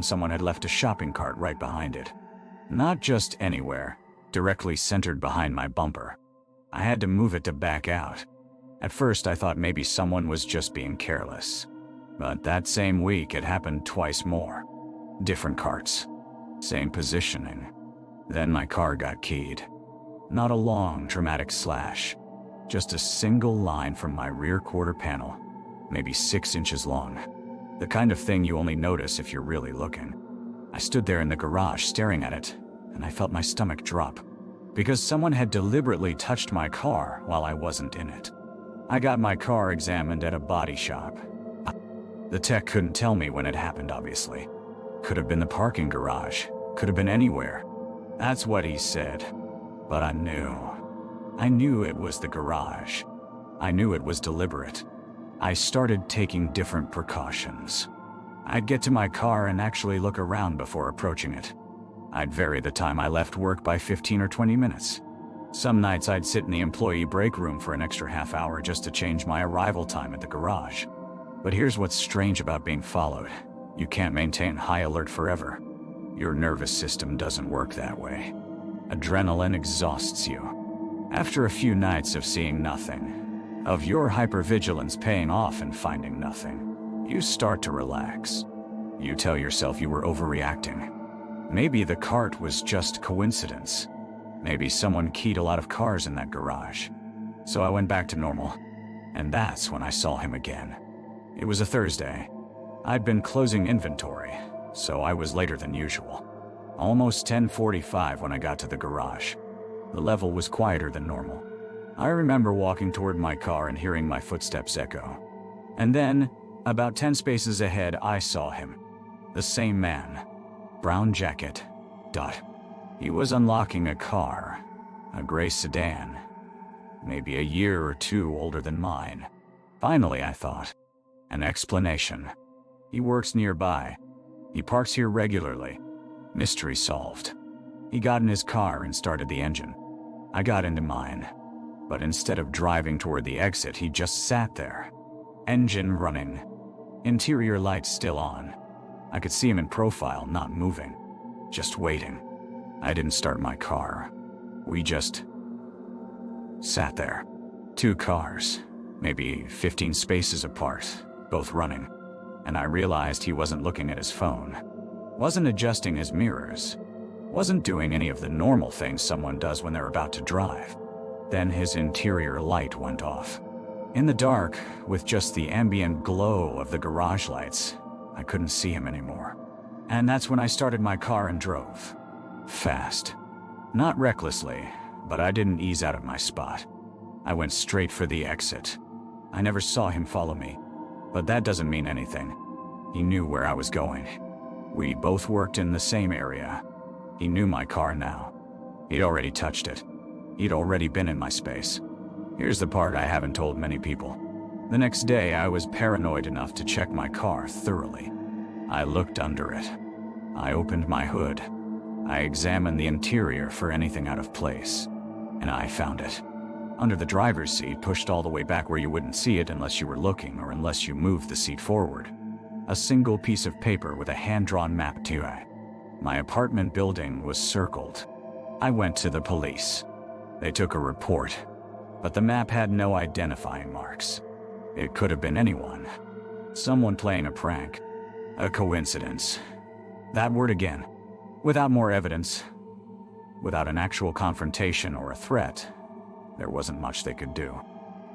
found someone had left a shopping cart right behind it. Not just anywhere, directly centered behind my bumper. I had to move it to back out. At first I thought maybe someone was just being careless. But that same week it happened twice more. Different carts. Same positioning. Then my car got keyed. Not a long, dramatic slash. Just a single line from my rear quarter panel. Maybe 6 inches long. The kind of thing you only notice if you're really looking. I stood there in the garage staring at it, and I felt my stomach drop. Because someone had deliberately touched my car while I wasn't in it. I got my car examined at a body shop. The tech couldn't tell me when it happened, obviously. Could have been the parking garage. Could have been anywhere. That's what he said. But I knew. I knew it was the garage. I knew it was deliberate. I started taking different precautions. I'd get to my car and actually look around before approaching it. I'd vary the time I left work by 15 or 20 minutes. Some nights I'd sit in the employee break room for an extra half hour just to change my arrival time at the garage. But here's what's strange about being followed. You can't maintain high alert forever. Your nervous system doesn't work that way. Adrenaline exhausts you. After a few nights of seeing nothing, of your hypervigilance paying off and finding nothing, you start to relax. You tell yourself you were overreacting. Maybe the cart was just coincidence. Maybe someone keyed a lot of cars in that garage. So I went back to normal. And that's when I saw him again. It was a Thursday. I'd been closing inventory, so I was later than usual. Almost 10:45 when I got to the garage. The level was quieter than normal. I remember walking toward my car and hearing my footsteps echo. And then, about 10 spaces ahead, I saw him. The same man. Brown jacket. He was unlocking a car. A gray sedan. Maybe a year or two older than mine. Finally, I thought. An explanation. He works nearby. He parks here regularly. Mystery solved. He got in his car and started the engine. I got into mine. But instead of driving toward the exit, he just sat there. Engine running. Interior lights still on. I could see him in profile, not moving. Just waiting. I didn't start my car. We just sat there. 2 cars, maybe 15 spaces apart, both running. And I realized he wasn't looking at his phone. Wasn't adjusting his mirrors. Wasn't doing any of the normal things someone does when they're about to drive. Then his interior light went off. In the dark, with just the ambient glow of the garage lights, I couldn't see him anymore. And that's when I started my car and drove. Fast. Not recklessly, but I didn't ease out of my spot. I went straight for the exit. I never saw him follow me, but that doesn't mean anything. He knew where I was going. We both worked in the same area. He knew my car now. He'd already touched it. He'd already been in my space. Here's the part I haven't told many people. The next day, I was paranoid enough to check my car thoroughly. I looked under it. I opened my hood. I examined the interior for anything out of place. And I found it. Under the driver's seat, pushed all the way back where you wouldn't see it unless you were looking or unless you moved the seat forward. A single piece of paper with a hand-drawn map to it. My apartment building was circled. I went to the police. They took a report, but the map had no identifying marks. It could have been anyone. Someone playing a prank. A coincidence. That word again. Without more evidence, without an actual confrontation or a threat, there wasn't much they could do.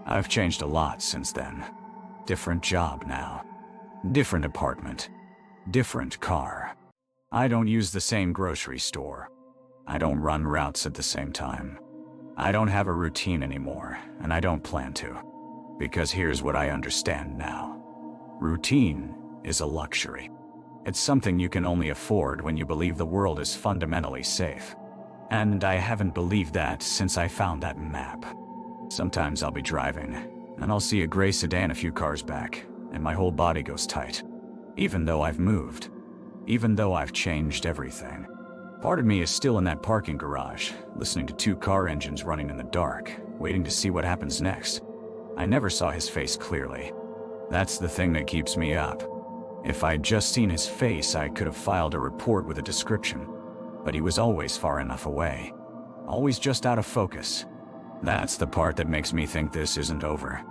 I've changed a lot since then. Different job now. Different apartment. Different car. I don't use the same grocery store. I don't run routes at the same time. I don't have a routine anymore, and I don't plan to. Because here's what I understand now. Routine is a luxury. It's something you can only afford when you believe the world is fundamentally safe. And I haven't believed that since I found that map. Sometimes I'll be driving, and I'll see a gray sedan a few cars back, and my whole body goes tight. Even though I've moved. Even though I've changed everything. Part of me is still in that parking garage, listening to 2 car engines running in the dark, waiting to see what happens next. I never saw his face clearly. That's the thing that keeps me up. If I'd just seen his face, I could have filed a report with a description. But he was always far enough away. Always just out of focus. That's the part that makes me think this isn't over.